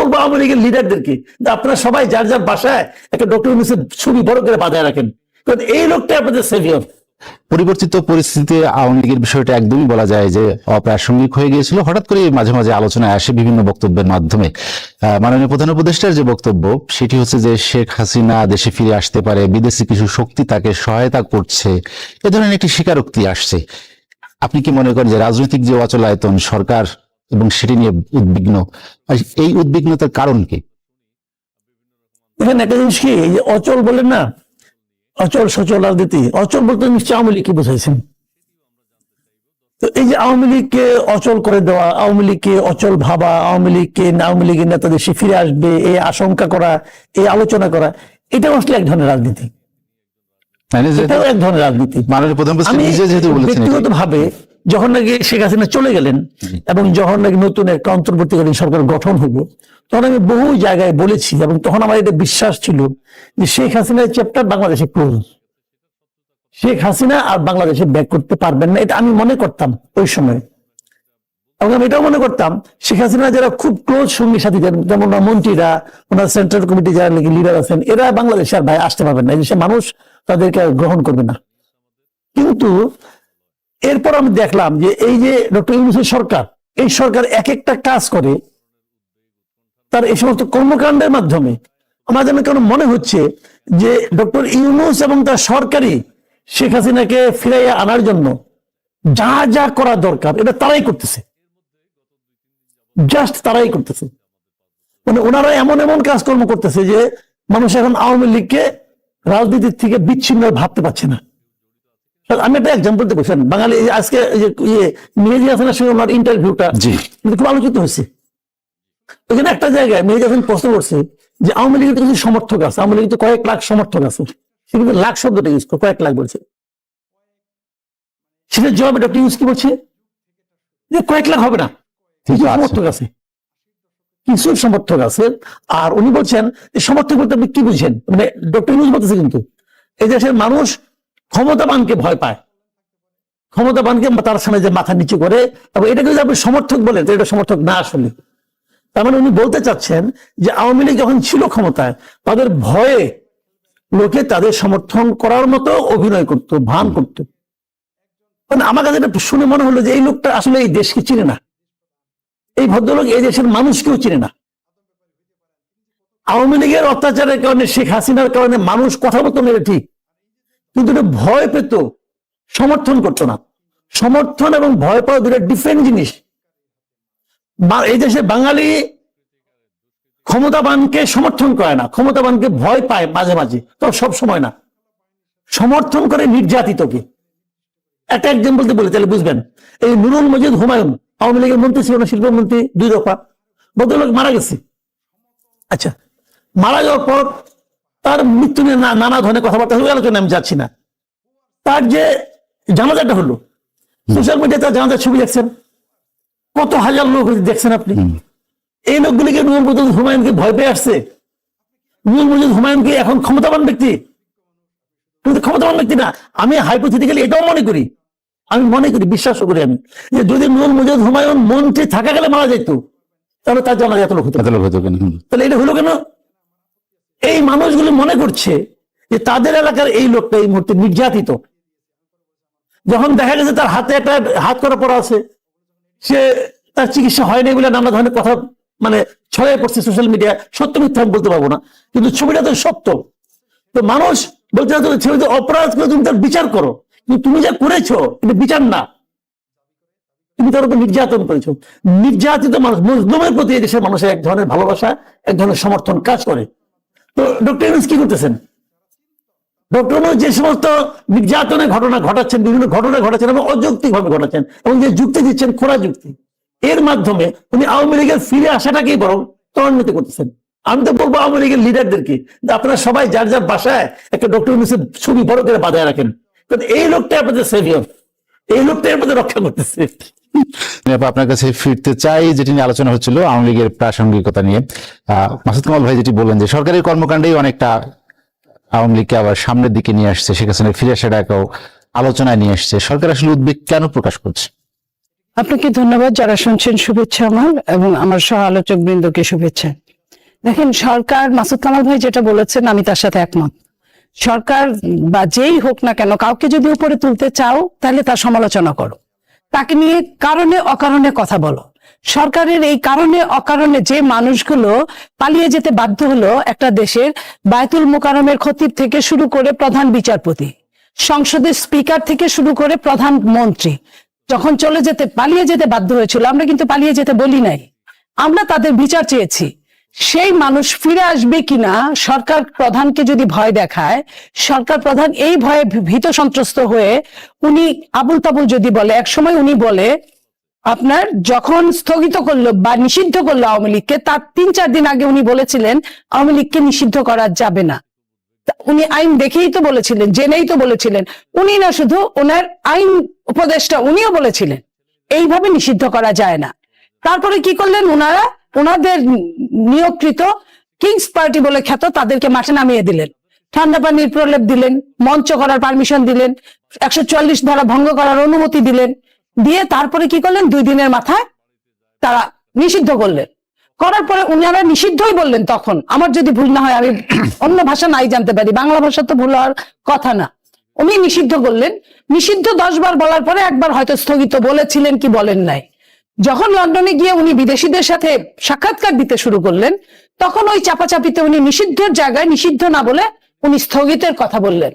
বলবো আওয়ামী লীগের লিডারদেরকে যে আপনারা সবাই যার যার বাসায় একটা ডক্টর ইউনূসের ছবি বড় করে বাঁধায় রাখেন, কারণ এই লোকটা আপনাদের সেভিয়র। পরিবর্তিত পরিস্থিতিতে আওয়ামী লীগের বিষয়টা একদমই বলা যায় যে অপ্রাসঙ্গিক হয়ে গিয়েছিল। হঠাৎ করে মাঝে মাঝে আলোচনায় আসে বিভিন্ন বক্তব্যের মাধ্যমে। মাননীয় প্রধান উপদেষ্টার যে বক্তব্য সেটি হচ্ছে যে শেখ হাসিনা দেশে ফিরে আসতে পারে, বিদেশি কিছু শক্তি তাকে সহায়তা করছে, এ ধরনের একটি স্বীকারোক্তি আসছে। আপনি কি মনে করেন যে রাজনৈতিক যে অচলায়তন সরকার এবং সেটি নিয়ে উদ্বিগ্ন, এই উদ্বিগ্নতার কারণ কি? এখানে একটা জিনিস কি, এই যে অচল বলেন না, অচল সচল রাজনীতি, অচল বলতে নিশ্চয়ই আওয়ামী লীগকে বোঝাইছেন। তো এই যে আওয়ামী লীগকে অচল করে দেওয়া, আওয়ামী লীগকে অচল ভাবা, আওয়ামী লীগের নেতা দেশে ফিরে আসবে এই আশঙ্কা করা, এই আলোচনা করা, এটাও আসলে এক ধরনের রাজনীতি। এটাও এক ধরনের রাজনীতি। মাননীয় প্রধানমন্ত্রী আমি নিজে যেহেতু বলেছেন, ব্যক্তিগত ভাবে যখন নাকি শেখ হাসিনা চলে গেলেন এবং যখন নাকি নতুন একটা অন্তর্বর্তীকালীন সরকার গঠন হলো, তখন আমি বহু জায়গায় বলেছি এবং তখন আমার এটা বিশ্বাস ছিল যে শেখ হাসিনার চ্যাপ্টার বাংলাদেশে ক্লোজ, শেখ হাসিনা আর বাংলাদেশে ব্যাক করতে পারবেন না, এটা আমি মনে করতাম ওই সময়। এবং আমি এটাও মনে করতাম শেখ হাসিনা যারা খুব ক্লোজ সঙ্গী সাথী, যেমন মন্ত্রীরা, ওনার সেন্ট্রাল কমিটি যারা নাকি লিডার আছেন, এরা বাংলাদেশে আর ভাই আসতে পারবেন না, এই দেশের মানুষ তাদেরকে গ্রহণ করবে না। কিন্তু এরপর আমি দেখলাম যে এই যে ডক্টর ইউনূসের সরকার, এই সরকার এক একটা কাজ করে, তার এই সমস্ত কর্মকাণ্ডের মাধ্যমে আমার যেন কেন মনে হচ্ছে যে ডক্টর ইউনূস এবং তার সরকারই শেখ হাসিনাকে ফিরাইয়া আনার জন্য যা যা করা দরকার এটা তারাই করতেছে, জাস্ট তারাই করতেছে। মানে ওনারা এমন এমন কাজকর্ম করতেছে যে মানুষ এখন আওয়ামী লীগকে রাজনীতির থেকে বিচ্ছিন্ন ভাবতে পারছে না। আমি একটা এক্সাম্পল দিতে বলছেন, বাঙালি আজকে মেহেদী হাসানের সঙ্গে ওনার ইন্টারভিউটা কিন্তু খুব আলোচিত হয়েছে। ওখানে একটা জায়গায় মেহেদী হাসান প্রশ্ন করছে যে আওয়ামী লীগের কিছু সমর্থক আছে, আওয়ামী লীগের তো কয়েক লাখ সমর্থক আছে, সে কিন্তু লাখ শব্দটা ইউজ করে কয়েক লাখ বলছে। সেটার জবাবে ডক্টর ইউনূস কি বলছে যে কয়েক লাখ হবে না, কিছু সমর্থক আছে, কিছু সমর্থক আছে। আর উনি বলছেন যে সমর্থক বলতে আপনি কি বুঝছেন, মানে ডক্টর ইউনূস বলতেছে কিন্তু এই দেশের মানুষ ক্ষমতাবানকে ভয় পায়, ক্ষমতাবানকে তার সামনে যে মাথা নিচু করে, এবং এটাকে যদি আপনি সমর্থক বলেন তো এটা সমর্থক না আসলে। তার মানে উনি বলতে চাচ্ছেন যে আওয়ামী লীগ যখন ছিল ক্ষমতায় তাদের ভয়ে লোকে তাদের সমর্থন করার মতো অভিনয় করত, ভান করত। মানে আমার কাছে এটা শুনে মনে হলো যে এই লোকটা আসলে এই দেশকে চিনে না, এই ভদ্রলোক এই দেশের মানুষকেও চিনে না। আওয়ামী লীগের অত্যাচারের কারণে, শেখ হাসিনার কারণে মানুষ কথা বলতো না, এটা ঠিক, কিন্তু এটা ভয় পেত, সমর্থন করতো না। সমর্থন এবং ভয় পাওয়া দুটো ডিফারেন্ট জিনিস। এই দেশে বাঙালি ক্ষমতাবানকে সমর্থন করে না, ক্ষমতাবানকে ভয় পায় মাঝে মাঝে, তো সব সময় না। সমর্থন করে নির্যাতিতকে। একটা এক্সাম্পল দিয়ে বলি তাহলে বুঝবেন। এই নুরুল মজিদ হুমায়ুন আওয়ামী লীগের মন্ত্রী ছিল না, শিল্পমন্ত্রী, 2 দফা, ভদ্রলোক মারা গেছে। আচ্ছা, মারা যাওয়ার পর তার মৃত্যু নিয়ে নানা ধরনের কথাবার্তা হয়ে আলোচনা আমি যাচ্ছি না। তার যে জানাজাটা হলো, সোশ্যাল মিডিয়ায় তার জানাজার ছবি দেখছেন, কত হাজার লোক দেখছেন আপনি। এই লোকগুলিকে নুরুল মজিদ হুমায়ুনকে ভয় পেয়ে আসছে। নুরুল মজিদ হুমায়ুনকে এখন ক্ষমতাবান ব্যক্তি, কিন্তু ক্ষমতাবান ব্যক্তি না। আমি হাইপোথেটিক্যালি এটাও মনে করি, বিশ্বাস করি আমি, যে যদি নুরুল মজিদ হুমায়ুন মন্ত্রী থাকা গেলে মারা যেত তাহলে তার জানাজা এত লোক হতো। তাহলে এটা হলো কেন? এই মানুষগুলো মনে করছে যে তাদের এলাকার এই লোকটা এই মুহূর্তে নির্যাতিত। যখন দেখা গেছে তার হাতে একটা হাত করা পড়া আছে, সে তার চিকিৎসা হয়নি বলে নানা ধরনের কথা মানে ছড়িয়ে পড়ছে সোশ্যাল মিডিয়ায়। সত্য মিথ্যা আমি বলতে পারবো না, কিন্তু ছবিটা তো সত্য। তো মানুষ বলতে ছবিতে অপরাধ করে তুমি তার বিচার করো, কিন্তু তুমি যা করেছো এটা বিচার না, তুমি তার উপর নির্যাতন করেছো। নির্যাতিত মানুষ, মজলুমের প্রতি দেশের মানুষের এক ধরনের ভালোবাসা, এক ধরনের সমর্থন কাজ করে। তো ডক্টর ইউনূস কি করতেছেন? ডক্টর ইউনূস যে সমস্ত নির্যাতনের ঘটনা ঘটাচ্ছেন, বিভিন্ন ঘটনা ঘটাচ্ছেন এবং অযৌক্তিক ভাবে ঘটাচ্ছেন, এবং যে যুক্তি দিচ্ছেন খোলা যুক্তি, এর মাধ্যমে উনি আওয়ামী লীগের ফিরে আসাটাকেই বরং ত্বরান্বিত করতেছেন। আমি তো বলবো আওয়ামী লীগের লিডারদেরকে আপনারা সবাই যার যার বাসায় একটা ডক্টর ইউনূসের ছবি বড় করে বাঁধায় রাখেন, কারণ এই লোকটা আপনাদের সেভিয়র, এই লোকটা আপনাদের রক্ষা করতেছে। আপনার কাছে ফিরতে চাই, যেটি নিয়ে আলোচনা হচ্ছিল আওয়ামী লীগের প্রাসঙ্গিকতা নিয়ে। মাসুদ কামাল ভাই যেটি বললেন যে সরকারের কর্মকাণ্ডেই অনেকটা আওয়ামী লীগকে আবার সামনের দিকে নিয়ে আসছে, শেখ হাসিনার ফিরে আসাটাকেও আলোচনায় নিয়ে আসছে। সরকার আসলে উদ্বেগ কেন প্রকাশ করছে? আপনাকে ধন্যবাদ, যারা শুনছেন শুভেচ্ছা আমার, এবং আমার সহ আলোচক বৃন্দকে শুভেচ্ছা। দেখেন, সরকার, মাসুদ কামাল ভাই যেটা বলেছেন আমি তার সাথে একমত। সরকার বা যেই হোক না কেন, কাউকে যদি উপরে তুলতে চাও তাহলে তার সমালোচনা করো, তাকে নিয়ে কারণে অকারণে কথা বলো। সরকারের এই কারণে অকারণে যে মানুষগুলো পালিয়ে যেতে বাধ্য হলো, একটা দেশের বায়তুল মোকাররমের খতিব থেকে শুরু করে প্রধান বিচারপতি, সংসদের স্পিকার থেকে শুরু করে প্রধানমন্ত্রী যখন পালিয়ে যেতে বাধ্য হয়েছিল, আমরা কিন্তু পালিয়ে যেতে বলি নাই, আমরা তাদের বিচার চেয়েছি। সেই মানুষ ফিরে আসবে কিনা সরকার প্রধানকে যদি ভয় দেখায়, সরকার প্রধান এই ভয়ে ভীত সন্ত্রস্ত হয়ে উনি আবুল তাবুল যদি বলে, একসময় উনি বলে আপনার যখন স্থগিত করলো বা নিষিদ্ধ করলো আওয়ামী লীগকে, তার 3-4 দিন আগে উনি বলেছিলেন আওয়ামী লীগকে নিষিদ্ধ করা যাবে না। উনি আইন দেখেই তো বলেছিলেন, জেনেই তো বলেছিলেন। উনি না শুধু, ওনার আইন উপদেষ্টা উনিও বলেছিলেন এইভাবে নিষিদ্ধ করা যায় না। তারপরে কি করলেন ওনারা? ওনাদের নিয়োগকৃত কিংস পার্টি বলে খ্যাত তাদেরকে মাঠে নামিয়ে দিলেন, ঠান্ডা পানির প্রলেপ দিলেন, মঞ্চ করার পারমিশন দিলেন, 144 ধারা ভঙ্গ করার অনুমতি দিলেন, দিয়ে তারপরে কি করলেন? 2 দিনের মাথায় তারা নিষিদ্ধ করলেন। করার পরে উনারা নিষিদ্ধই বললেন। তখন আমার যদি ভুল না হয়, আমি অন্য ভাষা নাই জানতে পারি, বাংলা ভাষা তো ভুল হওয়ার কথা না, উনি নিষিদ্ধ করলেন। নিষিদ্ধ 10 বার বলার পরে একবার হয়তো স্থগিত বলেছিলেন কি বলেন নাই। যখন লন্ডনে গিয়ে উনি বিদেশিদের সাথে সাক্ষাৎকার দিতে শুরু করলেন, তখন ওই চাপাচাপিতে উনি নিষিদ্ধের জায়গায় নিষিদ্ধ না বলে উনি স্থগিতের কথা বললেন।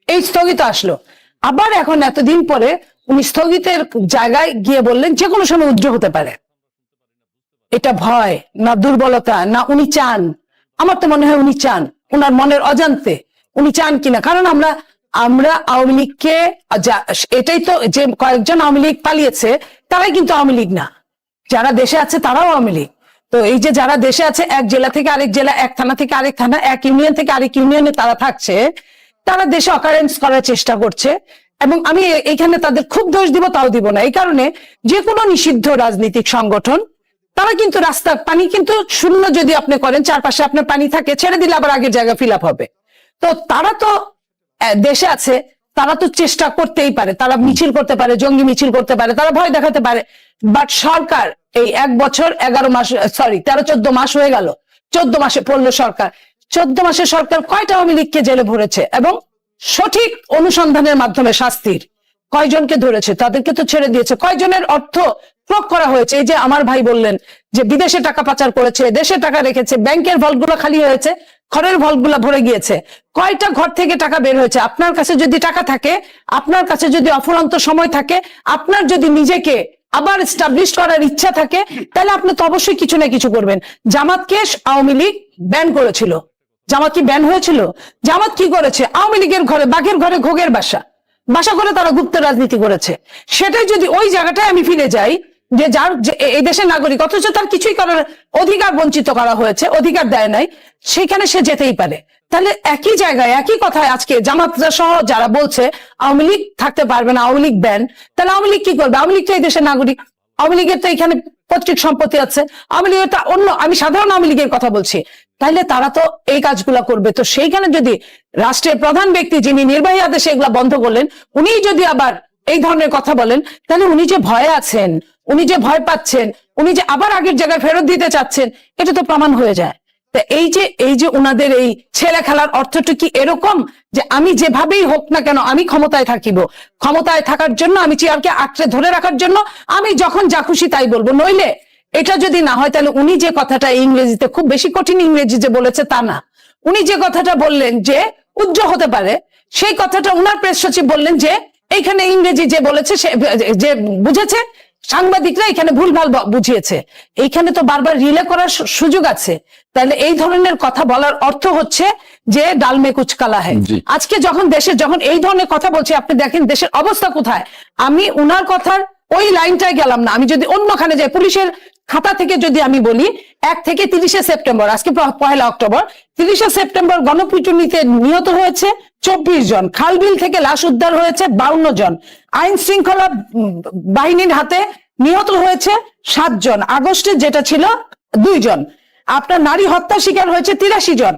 এই স্থগিত আসলো। আবার এখন এতদিন পরে উনি স্থগিতের জায়গায় গিয়ে বললেন যে কোনো সময় উদ্র হতে পারে। এটা ভয় না দুর্বলতা না উনি চান? আমার তো মনে হয় উনি চান, ওনার মনের অজান্তে উনি চান কিনা। কারণ আমরা আওয়ামী লীগকে, এটাই তো, যে কয়েকজন আওয়ামী লীগ পালিয়েছে তারাই কিন্তু আওয়ামী লীগ না, যারা দেশে আছে তারাও আওয়ামী লীগ। তো এই যে যারা দেশে আছে, এক জেলা থেকে আরেক জেলা, এক থানা থেকে আরেক থানা, এক ইউনিয়ন থেকে আরেক ইউনিয়নে তারা থাকছে, তারা দেশে অকারেন্স করার চেষ্টা করছে। এবং আমি এখানে তাদের খুব দোষ দিব তাও দিব না। এই কারণে যে কোনো নিষিদ্ধ রাজনৈতিক সংগঠন তারা কিন্তু রাস্তা পানি কিন্তু শূন্য যদি আপনি করেন, চারপাশে আপনার পানি থাকে, ছেড়ে দিলে আবার আগের জায়গা ফিল আপ হবে। তো তারা তো দেশে আছে, তারা তো চেষ্টা করতেই পারে, তারা মিছিল করতে পারে, জঙ্গি মিছিল করতে পারে, তারা ভয় দেখাতে পারে। বাট সরকার এই 1 বছর 11 মাস, 13-14 মাস হয়ে গেল, 14 মাসে পড়লো সরকার। 14 মাসে সরকার কয়টা আওয়ামী লীগকে জেলে ভরেছে এবং সঠিক অনুসন্ধানের মাধ্যমে শাস্তির কয়জনকে ধরেছে? তাদেরকে তো ছেড়ে দিয়েছে। কয়জনের অর্থ প্রয়োগ করা হয়েছে? এই যে আমার ভাই বললেন যে বিদেশে টাকা পাচার করেছে, দেশে টাকা রেখেছে, ব্যাংকের ভল্টগুলো খালি হয়েছে, ঘরের ভল্টগুলো ভরে গিয়েছে। কয়টা ঘর থেকে টাকা বের হয়েছে? আপনার কাছে যদি টাকা থাকে, আপনার কাছে যদি অফুরন্ত সময় থাকে, আপনার যদি নিজেকে আবার এস্টাবলিশ করার ইচ্ছা থাকে, তাহলে আপনি তো অবশ্যই কিছু না কিছু করবেন। জামাতকে আওয়ামী লীগ ব্যান করেছিল, জামাত কি ব্যান হয়েছিল? জামাত কি করেছে? আওয়ামী লীগের ঘরে, বাঘের ঘরে ঘোগের বাসা করে তারা গুপ্ত রাজনীতি করেছে। সেটাই যদি ওই জায়গাটায় আমি ফিরে যাই, যে যার এই দেশের নাগরিক, অথচ তার কিছুই করার অধিকার বঞ্চিত করা হয়েছে, অধিকার দেয় নাই, সেখানে সে যেতেই পারে। তাহলে একই জায়গায় একই কথায় আজকে জামাত সহ যারা বলছে আওয়ামী লীগ থাকতে পারবে না, আওয়ামী লীগ ব্যান, তাহলে আওয়ামী লীগ কি করবে? আওয়ামী লীগ তো এই দেশের নাগরিক, আওয়ামী লীগের তো এখানে পৈতৃক সম্পত্তি আছে, আওয়ামী লীগের তো অন্য, আমি সাধারণ আওয়ামী লীগের কথা বলছি, তাহলে তারা তো এই কাজগুলা করবে। তো সেইখানে যদি রাষ্ট্রের প্রধান ব্যক্তি যিনি নির্বাহী আদেশে এগুলা বন্ধ করলেন, উনি যদি আবার এই ধরনের কথা বলেন, তাহলে উনি যে ভয়ে আছেন, উনি যে ভয় পাচ্ছেন, উনি যে আবার আগের জায়গায় ফেরত দিতে চাচ্ছেন, এটা তো প্রমাণ হয়ে যায়। তা এই যে উনাদের এই ছেলে খেলার অর্থটা কি এরকম যে আমি যেভাবেই হোক না কেন আমি ক্ষমতায় থাকিব, ক্ষমতায় থাকার জন্য, আমি চেয়ারকে আঁকড়ে ধরে রাখার জন্য আমি যখন যা খুশি তাই বলবো? নইলে এটা যদি না হয়, তাহলে উনি যে কথাটা ইংরেজিতে, খুব বেশি কঠিন ইংরেজি যে বলেছে তা না, উনি যে কথাটা বললেন যে উজ্জ্ব হতে পারে, সেই কথাটা উনার প্রেস সচিব বললেন যে এইখানে ইংরেজি যে বলেছে, সে যে বুঝেছে, সাংবাদিকরা এখানে ভুলভাল বুঝিয়েছে। এইখানে তো বারবার রিলে করার সুযোগ আছে। তাহলে এই ধরনের কথা বলার অর্থ হচ্ছে যে ডাল মে কুচ কালা হ্যায়। আজকে যখন দেশে যখন এই ধরনের কথা বলছে, আপনি দেখেন দেশের অবস্থা কোথায়। আমি উনার কথার ওই লাইনটাই গেলাম না, আমি যদি অন্যখানে যাই, পুলিশের খাতা থেকে যদি আমি বলি, 1 থেকে 30শে সেপ্টেম্বর, আজকে 1 অক্টোবর, 30শে সেপ্টেম্বর গণপিটুনিতে নিহত হয়েছে 24 জন, খালবিল থেকে লাশ উদ্ধার হয়েছে 52 জন, আইন শৃঙ্খলা বাহিনীর হাতে নিহত হয়েছে 7 জন, আগস্টে যেটা ছিল 2 জন, আপনার নারী হত্যা শিকার হয়েছে 83 জন,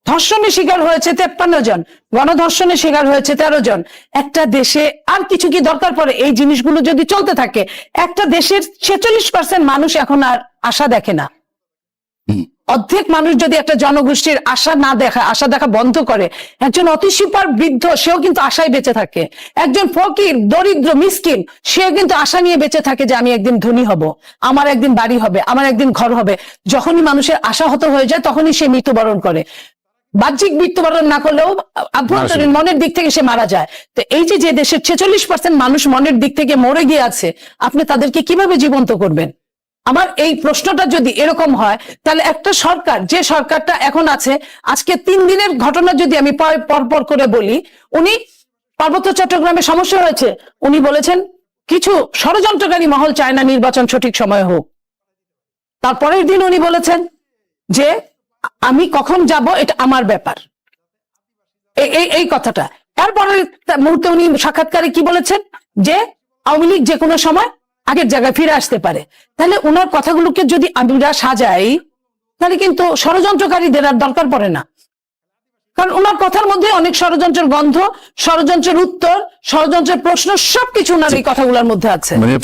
ধর্ষণের শিকার হয়েছে 53 জন, গণধর্ষণের শিকার হয়েছে 13 জন। একটা দেশে আর কিছু কি দরকার পড়ে? এই জিনিসগুলো যদি চলতে থাকে, একটা দেশের 46% মানুষ এখন আর আশা দেখে না, অর্ধেক মানুষ যদি একটা জনগোষ্ঠীর আশা না দেখা, আশা দেখা বন্ধ করে, একজন অতি সুপার বৃদ্ধ সেও কিন্তু আশায় বেঁচে থাকে, একজন ফকির দরিদ্র মিসকিন সেও কিন্তু আশা নিয়ে বেঁচে থাকে যে আমি একদিন ধনী হব, আমার একদিন বাড়ি হবে, আমার একদিন ঘর হবে। যখনই মানুষের আশাহত হয়ে যায় তখনই সে মৃত্যুবরণ করে। বাহ্যিক মৃত্যুবরণ না করলেও আভ্যন্তরীণ মনের দিক থেকে সে মারা যায়। তো এই যে দেশের 46% মানুষ মনের দিক থেকে মরে গিয়ে আছে, আপনি তাদেরকে কিভাবে জীবন্ত করবেন? আমার এই প্রশ্নটা যদি এরকম হয়, তাহলে একটা সরকার, যে সরকারটা এখন আছে, আজকে 3 দিনের ঘটনা যদি আমি পরপর করে বলি, উনি পার্বত্য চট্টগ্রামে সমস্যা হয়েছে, উনি বলেছেন কিছু ষড়যন্ত্রকারী মহল চায় না নির্বাচন সঠিক সময় হোক। তারপরের দিন উনি বলেছেন যে আমি কখন যাব এটা আমার ব্যাপার, এই কথাটা। এরপরের মুহূর্তে উনি সাক্ষাৎকারে কি বলেছেন যে আওয়ামী লীগ যে কোনো সময় আগের জায়গায় ফিরে আসতে পারে। তাহলে ওনার কথাগুলোকে যদি আমরা সাজাই, তাহলে কিন্তু ষড়যন্ত্রকারীদের আর দরকার পড়ে না, কারণ ওনার কথার মধ্যে অনেক ষড়যন্ত্রের গন্ধ, ষড়যন্ত্রের উত্তর, ষড়যন্ত্রের প্রশ্ন সবকিছু ওনার এই কথাগুলোর মধ্যে আছে। মানে